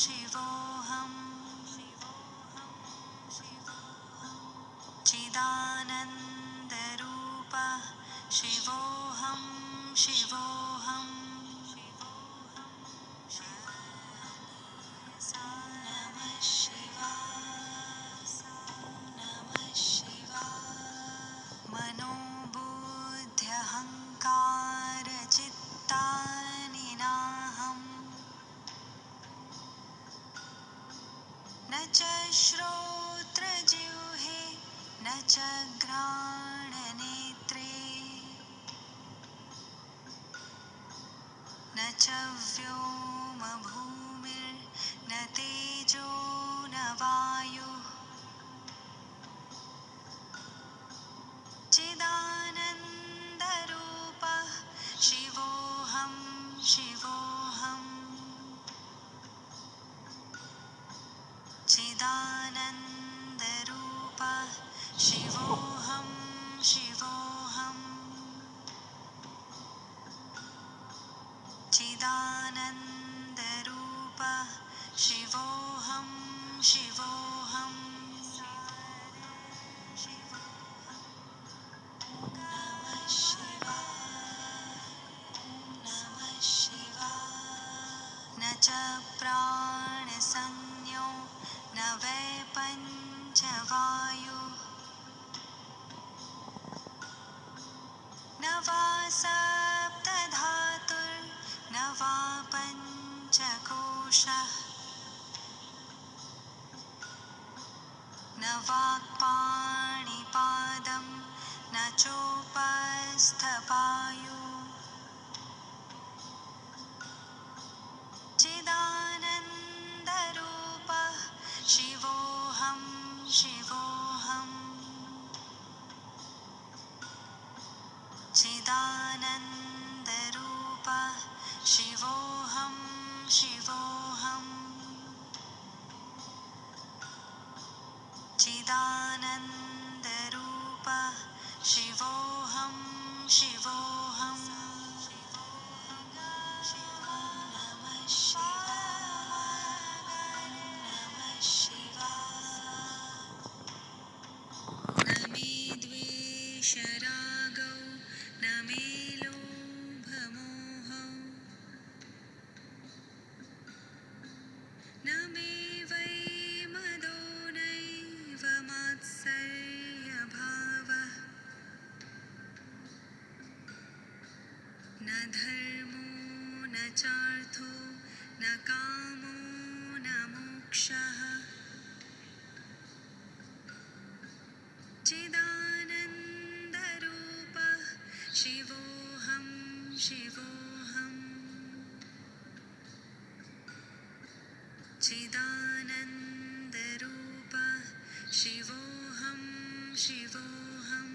शिवोऽहं चिदानन्दरूपः शिवोऽहं शिवोऽहं नमः शिवाय मनोबुद्ध्यहङ्कारचित्तानि नाहम् न च श्रोत्रजिह्वे न च घ्राणनेत्रे न च व्योमभूमिर्न तेजो न वायुः चिदानन्दरूपः शिवोऽहं शिवोऽहं चिदानन्दरूपः शिवोऽहं शिवोऽहं चिदानन्दरूपः शिवोऽहं शिवोऽहं नमः शिवाय न च प्राणसंज्ञो न वै पञ्चवायुः न वा सप्तधातुर्न वा पञ्चकोशः न वाक्पाणिपादं न चोपस्थपायुः चिदानन्दरूपः शिवोऽहं शिवोऽहं चिदानन्दरूपः शिवोऽहं शिवोऽहं चिदानन्दरूपः शिवोऽहं शिवोऽहं नमः शिवाय न मे द्वेषरागौ न मे लोभमोहौ न मे वै मदो नैव मात्सर्यभावः न धर्मो न चार्थो न कामो न मोक्षः चिदानन्दरूपः शिवोऽहं शिवोऽहं चिदानन्दरूपः शिवोऽहं शिवोऽहं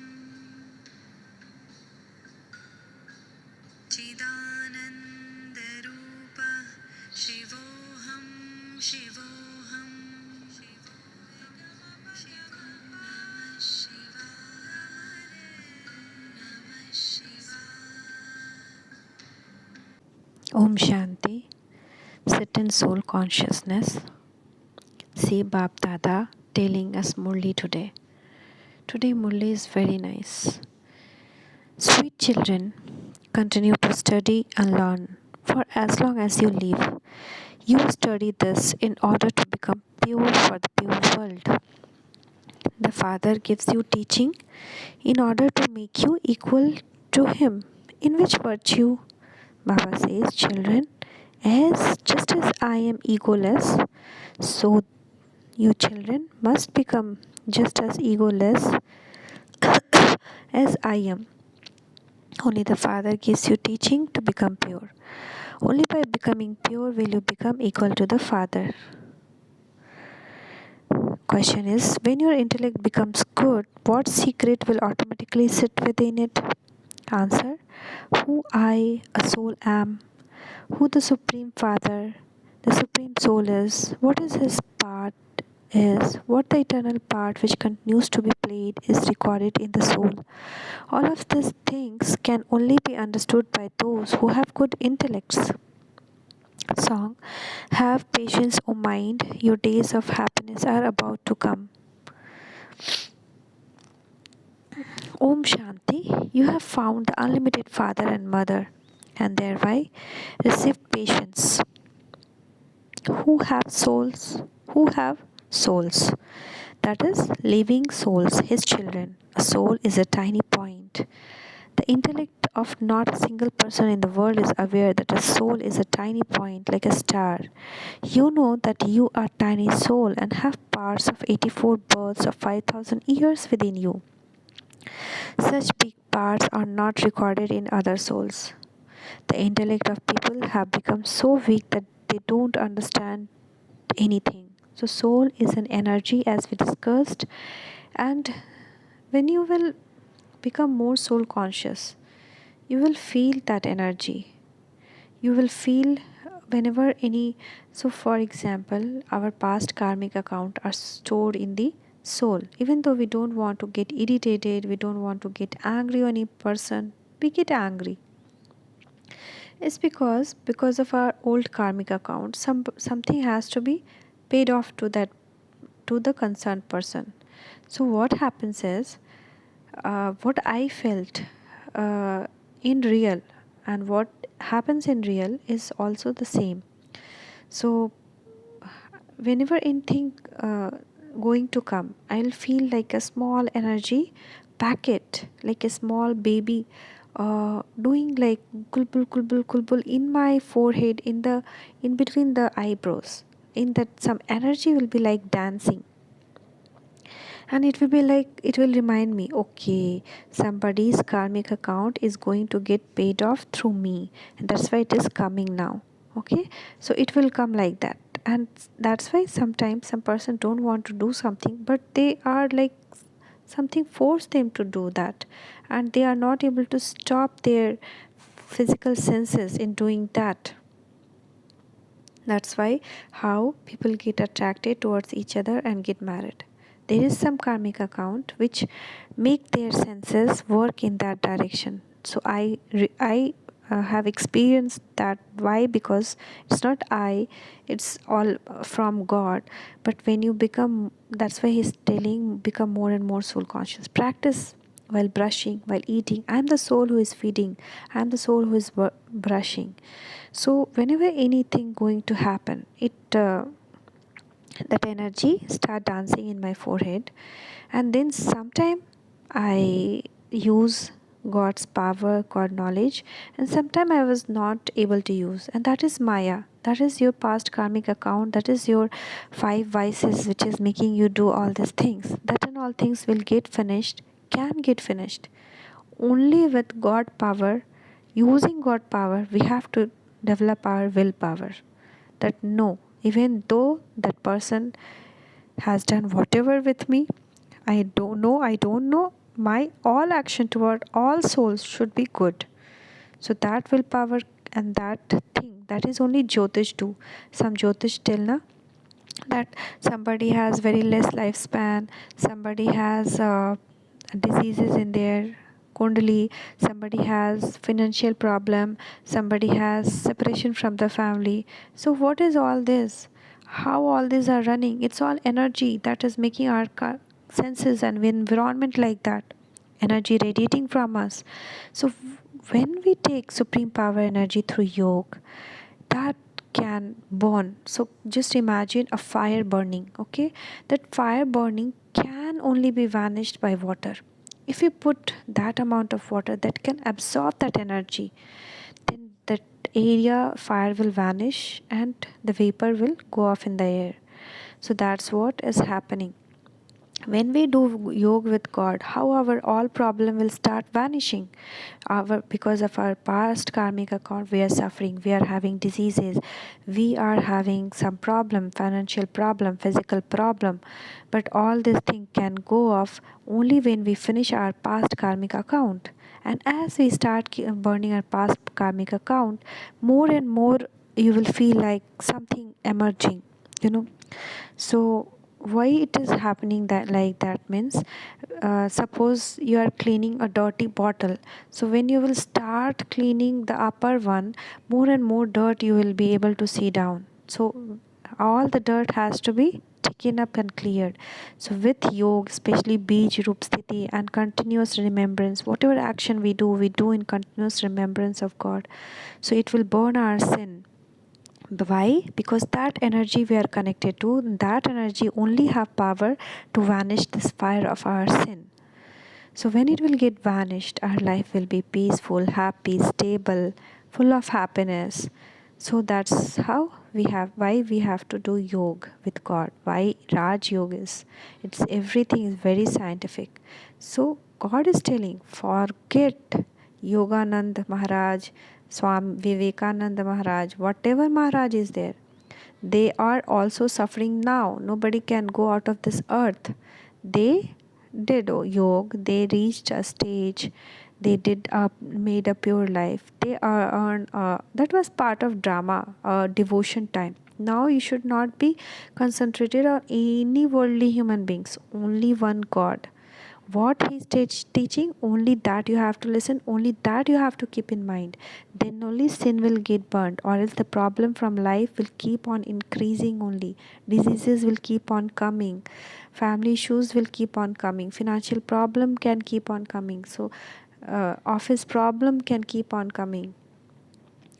चिदानन्दरूपः शिवोऽहं शिवोऽहं Om Shanti. Sit in soul consciousness. See Bap Dada telling us Murli today. Today Murli is very nice. Sweet children, continue to study and learn for as long as you live. You study this in order to become pure for the pure world. The Father gives you teaching in order to make you equal to Him. In which virtue? Baba says, children, just as I am egoless, so you children must become just as egoless as I am. Only the Father gives you teaching to become pure. Only by becoming pure will you become equal to the Father. Question is, when your intellect becomes good, what secret will automatically sit within it? Answer, who I, a soul, am, who the Supreme Father, the Supreme Soul is, what is His part is, what the eternal part which continues to be played is recorded in the soul. All of these things can only be understood by those who have good intellects. Song. Have patience, O mind, your days of happiness are about to come. Om Shanti, you have found the unlimited father and mother, and thereby receive patience. Who have souls? Who have souls? That is, living souls, his children. A soul is a tiny point. The intellect of not a single person in the world is aware that a soul is a tiny point like a star. You know that you are tiny soul and have parts of 84 births of 5,000 years within you. Such big parts are not recorded in other souls. The intellect of people have become so weak that they don't understand anything. So soul is an energy as we discussed, and when you will become more soul conscious, you will feel that energy. You will feel whenever any, so for example, our past karmic account are stored in the soul. Even though we don't want to get irritated, we don't want to get angry on any person, we get angry. It's because of our old karmic account, something has to be paid off to that, to the concerned person. So what happens is, what I felt in real and what happens in real is also the same. So whenever anything going to come, I'll feel like a small energy packet, like a small baby doing like kulbul kulbul kulbul in my forehead, in between the eyebrows. In that, some energy will be like dancing, and it will be like, it will remind me, okay, somebody's karmic account is going to get paid off through me, and that's why it is coming now. Okay, so it will come like that. And that's why sometimes some person don't want to do something, but they are like, something force them to do that, and they are not able to stop their physical senses in doing that. That's why how people get attracted towards each other and get married. There is some karmic account which make their senses work in that direction. So I have experienced that. Why? Because it's not I, it's all from God. But when you become, that's why he's telling, become more and more soul conscious. Practice while brushing, while eating. I'm the soul who is feeding. I'm the soul who is brushing. So whenever anything going to happen, it that energy start dancing in my forehead, and then sometime I use God's power, God knowledge, and sometime I was not able to use, and that is Maya. That is your past karmic account. That is your five vices which is making you do all these things. That and all things will get finished, can get finished only with God power. Using God power, we have to develop our willpower. That no, even though that person has done whatever with me, I don't know, my all action toward all souls should be good. So that willpower and that thing, that is only Jyotish do. Some Jyotish tell na, that somebody has very less lifespan, somebody has diseases in their kundali, somebody has financial problem, somebody has separation from the family. So what is all this? How all these are running? It's all energy that is making our senses and environment like that, energy radiating from us. So when we take supreme power energy through yoga, that can burn. So just imagine a fire burning. Okay, that fire burning can only be vanished by water. If you put that amount of water that can absorb that energy, then that area fire will vanish and the vapor will go off in the air. So that's what is happening when we do yoga with God. How our all problem will start vanishing. Our, because of our past karmic account, we are suffering, we are having diseases, we are having some problem, financial problem, physical problem. But all this thing can go off only when we finish our past karmic account. And as we start burning our past karmic account, more and more you will feel like something emerging, you know. So why it is happening that like that means, suppose you are cleaning a dirty bottle, so when you will start cleaning the upper one, more and more dirt you will be able to see down. So all the dirt has to be taken up and cleared. So with yoga, especially bij roop sthiti and continuous remembrance, whatever action we do in continuous remembrance of God, so it will burn our sin. Why? Because that energy we are connected to, that energy only have power to vanish this fire of our sin. So when it will get vanished, our life will be peaceful, happy, stable, full of happiness. So that's how we have, why we have to do yoga with God. Why Raj Yoga is, it's everything is very scientific. So God is telling, forget Yoganand Maharaj, Swami Vivekananda Maharaj, whatever Maharaj is there. They are also suffering now. Nobody can go out of this earth. They did yoga, they reached a stage, they did made a pure life. They are on that was part of drama, devotion time. Now you should not be concentrated on any worldly human beings, only one God. What he's teaching, only that you have to listen, only that you have to keep in mind. Then only sin will get burnt, or else the problem from life will keep on increasing only. Diseases will keep on coming, family issues will keep on coming, financial problem can keep on coming, so office problem can keep on coming.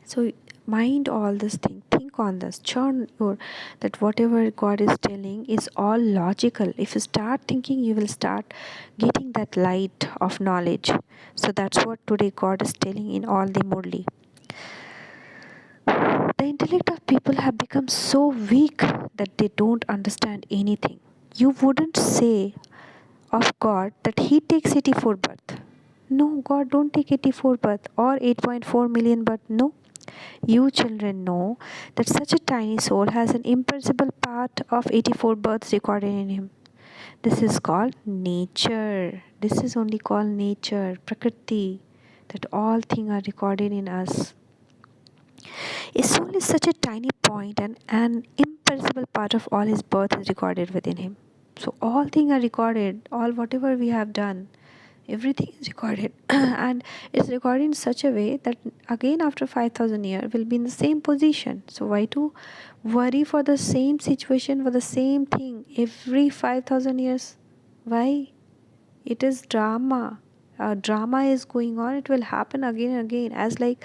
So mind all this thing, think on this, churn your, that whatever God is telling is all logical. If you start thinking, you will start getting that light of knowledge. So that's what today God is telling in all the Murli. The intellect of people have become so weak that they don't understand anything. You wouldn't say of God that He takes 84 birth. No, God don't take 84 birth or 8.4 million birth. No. You children know that such a tiny soul has an imperceptible part of 84 births recorded in him. This is called nature. This is only called nature, Prakriti, that all things are recorded in us. A soul is such a tiny point, and an imperceptible part of all his birth is recorded within him. So all things are recorded, all whatever we have done, everything is recorded and it's recorded in such a way that again after 5000 years will be in the same position. So why to worry for the same situation, for the same thing every 5000 years? Why? It is drama. Drama is going on, it will happen again and again, as like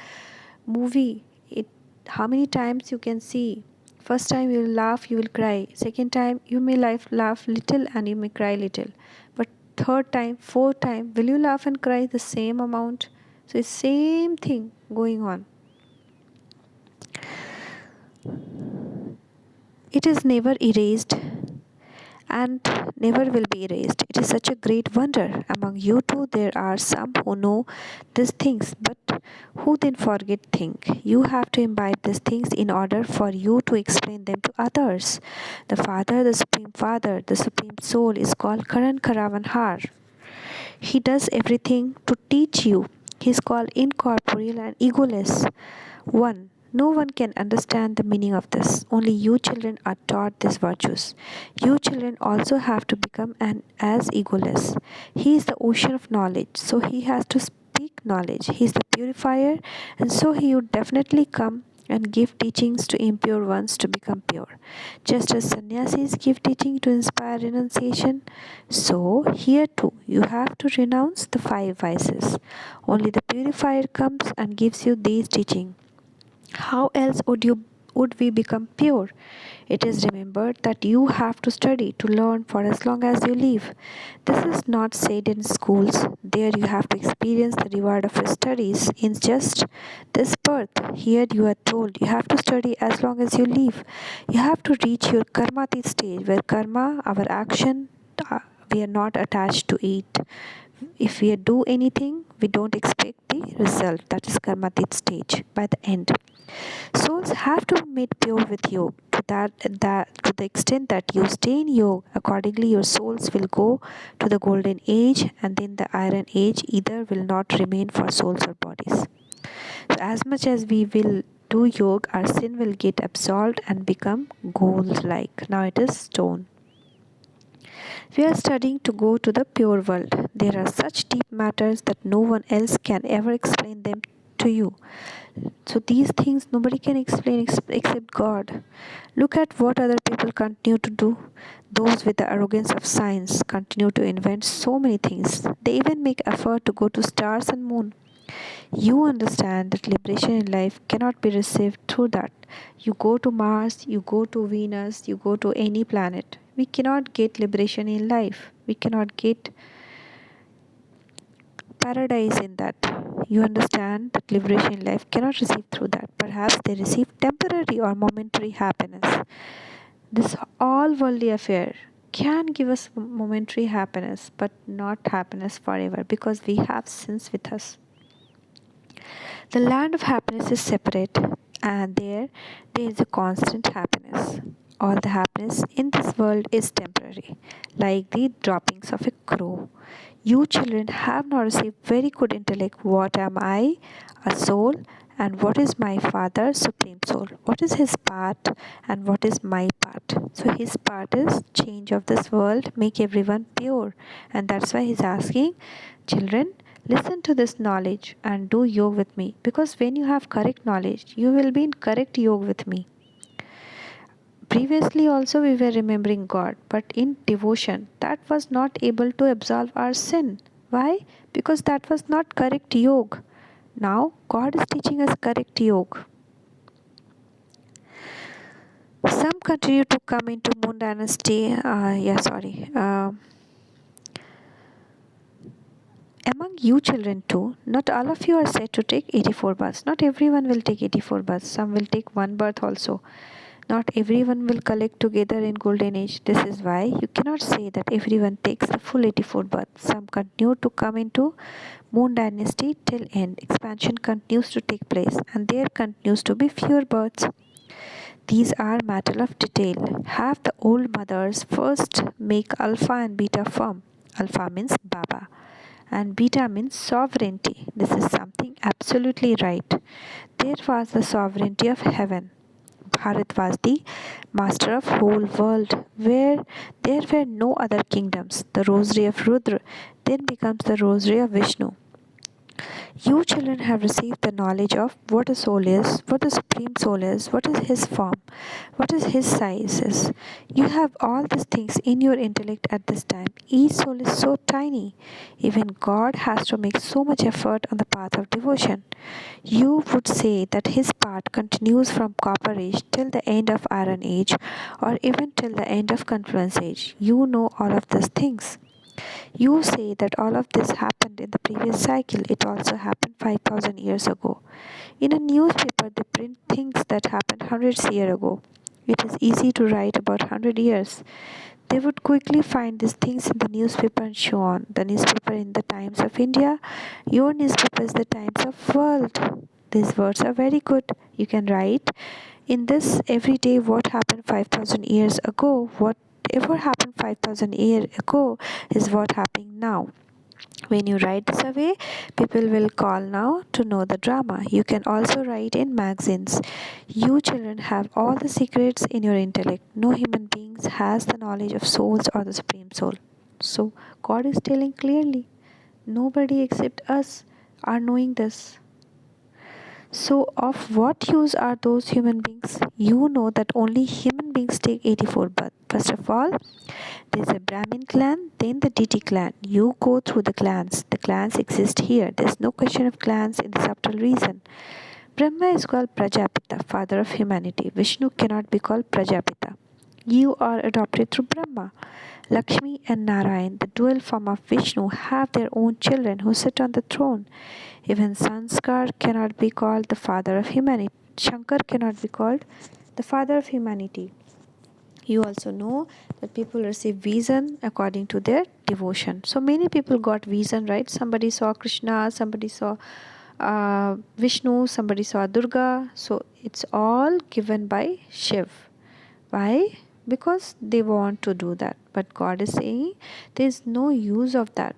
movie. It, how many times you can see? First time you will laugh, you will cry. Second time you may laugh little and you may cry little. But third time, fourth time, will you laugh and cry the same amount? So it's same thing going on. It is never erased and never will be erased. It is such a great wonder. Among you two, there are some who know these things, but who then forget things. You have to imbibe these things in order for you to explain them to others. The Father, the Supreme Soul, is called Karan Karavan Har. He does everything to teach you. He is called incorporeal and egoless. 1. No one can understand the meaning of this. Only you children are taught these virtues. You children also have to become as egoless. He is the ocean of knowledge, so he has to speak knowledge. He is the purifier, and so he would definitely come and give teachings to impure ones to become pure. Just as sannyasis give teaching to inspire renunciation, so here too you have to renounce the 5 vices. Only the purifier comes and gives you these teachings. How else would we become pure? It is remembered that you have to study to learn for as long as you live. This is not said in schools. There you have to experience the reward of your studies in just this birth. Here you are told you have to study as long as you live. You have to reach your karmatit stage where karma, our action, we are not attached to it. If we do anything, we don't expect the result. That is karmatit stage by the end. Souls have to be made pure with yoga. To the extent that you stay in yoga, accordingly your souls will go to the golden age, and then the iron age. Either will not remain for souls or bodies. So as much as we will do yoga, our sin will get absolved and become gold like. Now it is stone. We are studying to go to the pure world. There are such deep matters that no one else can ever explain them to you. So these things nobody can explain except God. Look at what other people continue to do. Those with the arrogance of science continue to invent so many things. They even make effort to go to stars and moon. You understand that liberation in life cannot be received through that. You go to Mars, you go to Venus, you go to any planet. We cannot get liberation in life. We cannot get paradise in that. You understand that liberation in life cannot receive through that. Perhaps they receive temporary or momentary happiness. This all worldly affair can give us momentary happiness, but not happiness forever because we have sins with us. The land of happiness is separate, and there is a constant happiness. All the happiness in this world is temporary, like the droppings of a crow. You children have not received very good intellect. What am I? A soul. And what is my father? Supreme soul. What is his part and what is my part? So his part is change of this world, make everyone pure. And that's why he's asking, children, listen to this knowledge and do yoga with me. Because when you have correct knowledge, you will be in correct yoga with me. Previously also we were remembering God, but in devotion that was not able to absolve our sin. Why? Because that was not correct yoga. Now God is teaching us correct yoga. Some continue to come into Moon Dynasty. Among you children too, not all of you are said to take 84 births. Not everyone will take 84 births. Some will take one birth also. Not everyone will collect together in golden age. This is why you cannot say that everyone takes the full 84 births. Some continue to come into Moon Dynasty till end. Expansion continues to take place and there continues to be fewer births. These are matter of detail. Have the old mothers first make Alpha and Beta firm. Alpha means Baba and Beta means sovereignty. This is something absolutely right. There was the sovereignty of heaven. Bharat was the master of whole world, where there were no other kingdoms. The rosary of Rudra then becomes the rosary of Vishnu. You children have received the knowledge of what a soul is, what the supreme soul is, what is his form, what is his size is. You have all these things in your intellect at this time. Each soul is so tiny. Even God has to make so much effort on the path of devotion. You would say that his path continues from Copper Age till the end of Iron Age, or even till the end of Confluence Age. You know all of these things. You say that all of this happened in the previous cycle. It also happened 5,000 years ago. In a newspaper, they print things that happened hundreds years ago. It is easy to write about 100 years. They would quickly find these things in the newspaper and show on. The newspaper in the Times of India, your newspaper is the Times of World. These words are very good. You can write in this every day what happened 5,000 years ago. Whatever happened 5,000 years ago is what happening now. When you write this away, people will call now to know the drama. You can also write in magazines. You children have all the secrets in your intellect. No human beings has the knowledge of souls or the supreme soul. So God is telling clearly, nobody except us are knowing this. So, of what use are those human beings? You know that only human beings take 84 births. First of all, there's a Brahmin clan, then the Diti clan. You go through the clans. The clans exist here. There's no question of clans in the subtle reason. Brahma is called Prajapita, father of humanity. Vishnu cannot be called Prajapita. You are adopted through Brahma. Lakshmi and Narayan, the dual form of Vishnu, have their own children who sit on the throne. Even Sanskar cannot be called the father of humanity. Shankar cannot be called the father of humanity. You also know that people receive vision according to their devotion. So many people got vision, right? Somebody saw Krishna, somebody saw Vishnu, somebody saw Durga. So it's all given by Shiv. Why? Because they want to do that. But God is saying there is no use of that.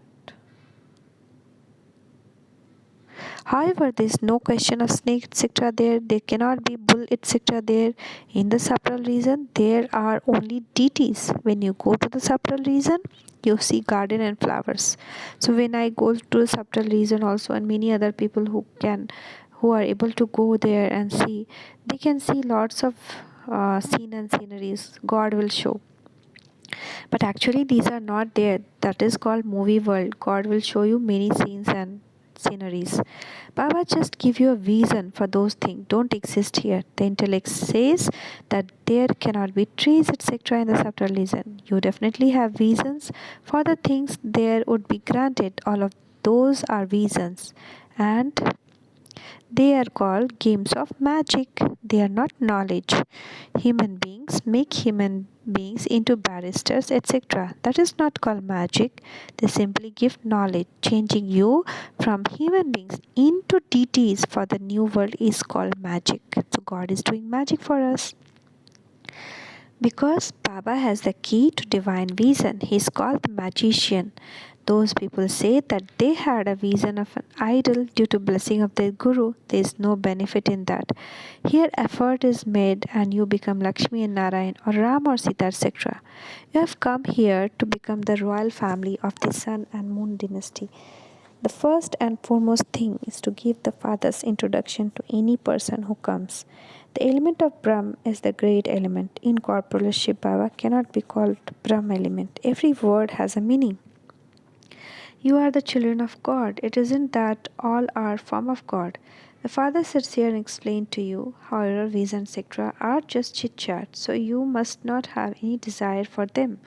However, there is no question of snake, etc. there. There cannot be bull, etc. there. In the subtle region, there are only deities. When you go to the subtle region, you see garden and flowers. So when I go to the subtle region also, and many other people who are able to go there and see, they can see lots of scene and sceneries God will show. But actually, these are not there. That is called movie world. God will show you many scenes and sceneries. Baba just give you a vision for those things. Don't exist here. The intellect says that there cannot be trees, etc. in the subtle region. You definitely have visions for the things there would be granted. All of those are visions. And they are called games of magic. They are not knowledge. Human beings make human beings into barristers, etc. That is not called magic. They simply give knowledge. Changing you from human beings into deities for the new world is called magic. So God is doing magic for us. Because Baba has the key to divine vision, he is called the magician. Those people say that they had a vision of an idol due to blessing of their guru. There is no benefit in that. Here effort is made and you become Lakshmi and Narayan or Ram or Sita, etc. You have come here to become the royal family of the sun and moon dynasty. The first and foremost thing is to give the father's introduction to any person who comes. The element of Brahm is the great element. Incorporeal Shiv Baba cannot be called Brahm element. Every word has a meaning. You are the children of God. It isn't that all are form of God. The Father sits here and explains to you, however, visions, etc., are just chit chat, so you must not have any desire for them.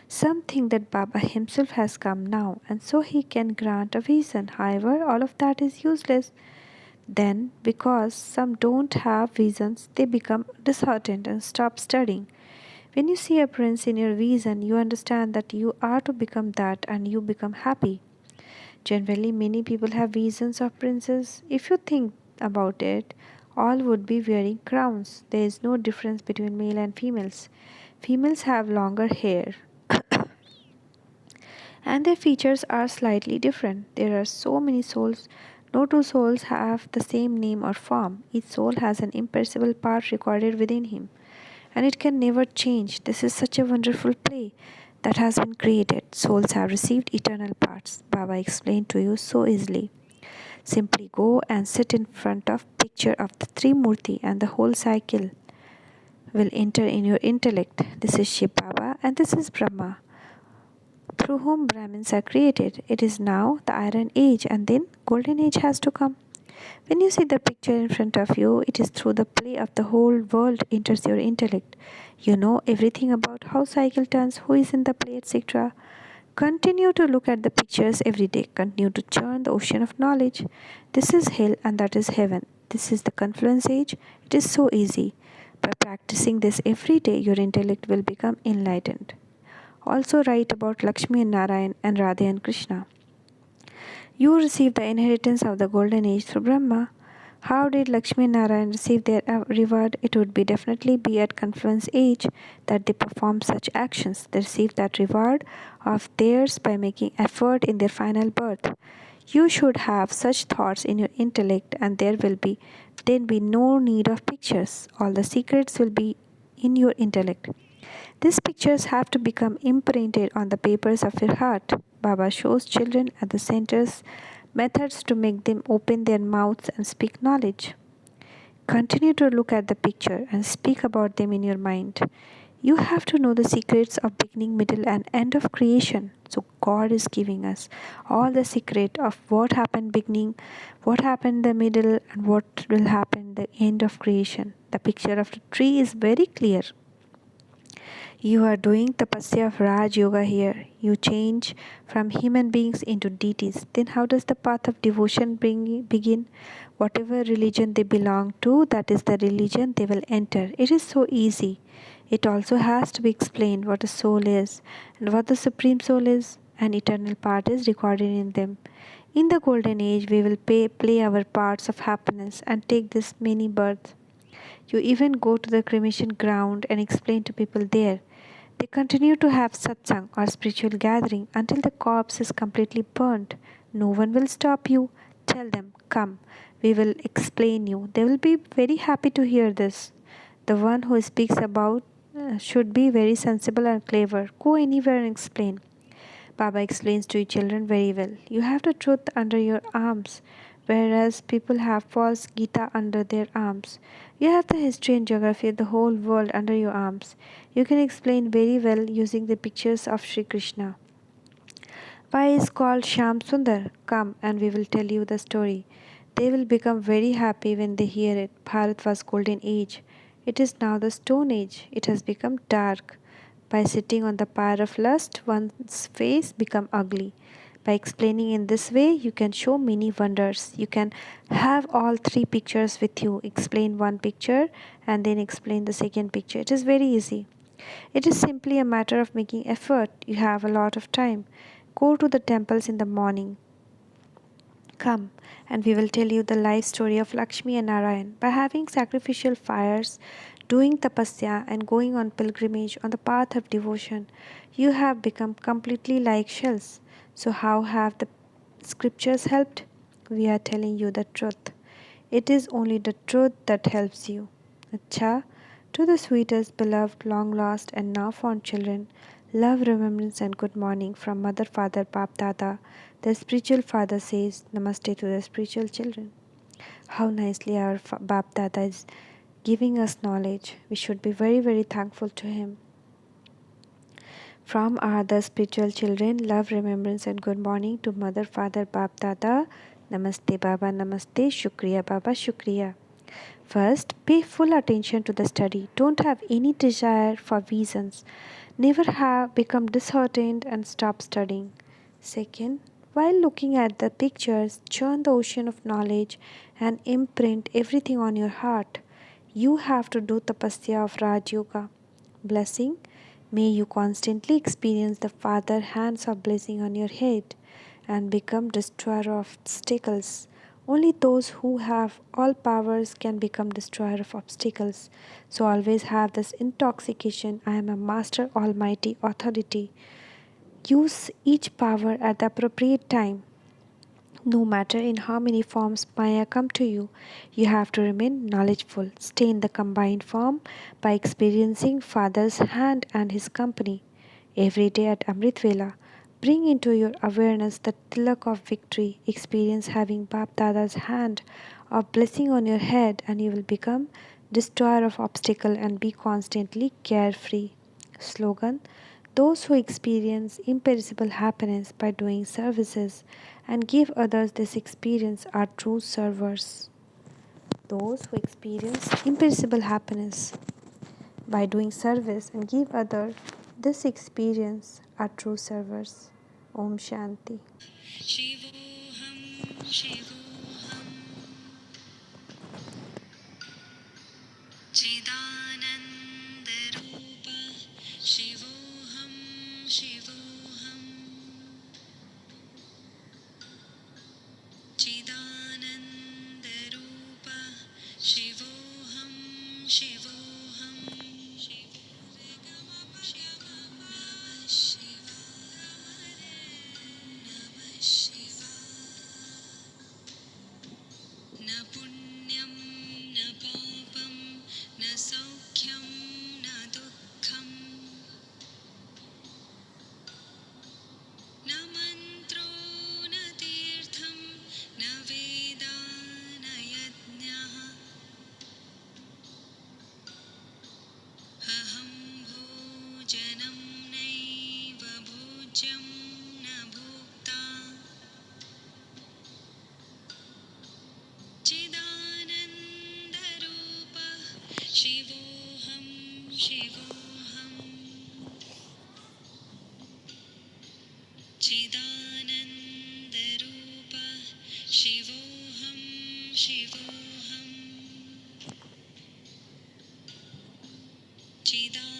Some think that Baba himself has come now, and so he can grant a vision. However, all of that is useless. Then, because some don't have visions, they become disheartened and stop studying. When you see a prince in your vision, you understand that you are to become that and you become happy. Generally, many people have visions of princes. If you think about it, all would be wearing crowns. There is no difference between male and females. Females have longer hair and their features are slightly different. There are so many souls. No two souls have the same name or form. Each soul has an imperishable part recorded within him, and it can never change. This is such a wonderful play that has been created. Souls have received eternal parts. Baba explained to you so easily. Simply go and sit in front of picture of the Trimurti and the whole cycle will enter in your intellect. This is Shiv Baba and this is Brahma, through whom Brahmins are created. It is now the Iron Age and then Golden Age has to come. When you see the picture in front of you, it is through the play of the whole world enters your intellect. You know everything about how cycle turns, who is in the play, etc. Continue to look at the pictures every day. Continue to churn the ocean of knowledge. This is hell and that is heaven. This is the confluence age. It is so easy. By practicing this every day, your intellect will become enlightened. Also write about Lakshmi and Narayan and Radha and Krishna. You receive the inheritance of the golden age through Brahma. How did Lakshmi and Narayan receive their reward? It would be definitely be at confluence age that they perform such actions. They receive that reward of theirs by making effort in their final birth. You should have such thoughts in your intellect and there will be then be no need of pictures. All the secrets will be in your intellect. These pictures have to become imprinted on the papers of your heart. Baba shows children at the centers methods to make them open their mouths and speak knowledge. Continue to look at the picture and speak about them in your mind. You have to know the secrets of beginning, middle, and end of creation. So God is giving us all the secret of what happened beginning, what happened in the middle, and what will happen the end of creation. The picture of the tree is very clear. You are doing tapasya of Raj Yoga here. You change from human beings into deities. Then how does the path of devotion begin? Whatever religion they belong to, that is the religion they will enter. It is so easy. It also has to be explained what a soul is and what the Supreme Soul is. An eternal part is recorded in them. In the golden age, we will play our parts of happiness and take this many births. You even go to the cremation ground and explain to people there. They continue to have satsang or spiritual gathering until the corpse is completely burnt. No one will stop you. Tell them, come, we will explain you. They will be very happy to hear this. The one who speaks about should be very sensible and clever. Go anywhere and explain. Baba explains to you children very well. You have the truth under your arms, whereas people have false Gita under their arms. You have the history and geography of the whole world under your arms. You can explain very well using the pictures of Sri Krishna. Why is called Shyam Sundar? Come and we will tell you the story. They will become very happy when they hear it. Bharat was golden age. It is now the stone age. It has become dark. By sitting on the pyre of lust, one's face become ugly. By explaining in this way, you can show many wonders. You can have all three pictures with you. Explain one picture and then explain the second picture. It is very easy. It is simply a matter of making effort. You have a lot of time. Go to the temples in the morning. Come, and we will tell you the life story of Lakshmi and Narayan. By having sacrificial fires, doing tapasya, and going on pilgrimage on the path of devotion, you have become completely like shells. So, how have the scriptures helped? We are telling you the truth. It is only the truth that helps you. Acha, to the sweetest, beloved, long lost, and now found children, love, remembrance, and good morning from Mother, Father, Bap, Dada. The spiritual father says Namaste to the spiritual children. How nicely our Bap Dada is giving us knowledge. We should be very, very thankful to him. From our other spiritual children, love, remembrance, and good morning to Mother, Father, Bap, Dada. Namaste, Baba, Namaste, Shukriya, Baba, Shukriya. First, pay full attention to the study. Don't have any desire for reasons. Never have become disheartened and stop studying. Second, while looking at the pictures, churn the ocean of knowledge and imprint everything on your heart. You have to do tapasya of Raj Yoga. Blessing. May you constantly experience the Father hands of blessing on your head and become destroyer of obstacles. Only those who have all powers can become destroyer of obstacles. So always have this intoxication. I am a master almighty authority. Use each power at the appropriate time. No matter in how many forms Maya come to you, you have to remain knowledgeful. Stay in the combined form by experiencing Father's hand and his company. Every day at Amrit Vela, bring into your awareness the tilak of victory. Experience having Bap Dada's hand of blessing on your head, and you will become destroyer of obstacle and be constantly carefree. Slogan: those who experience imperishable happiness by doing services and give others this experience are true servers. Those who experience imperishable happiness by doing service and give others this experience are true servers. Om Shanti. Shivoham, Shivoham, Chidananda Rupa, Shivoham, Shivoham, Chidananda Rupa, Shivoham, Shivoham, Namah Shivaya. Na punyam na papam na saukyam na dukkham na mantro na tirtham na veda na yajnaha aham bhojanam naiva bhojyam na bhokta Chidananda-rupa Shivoham, Shivoham, Chidananda-rupa Shivoham, Shivoham, Chidananda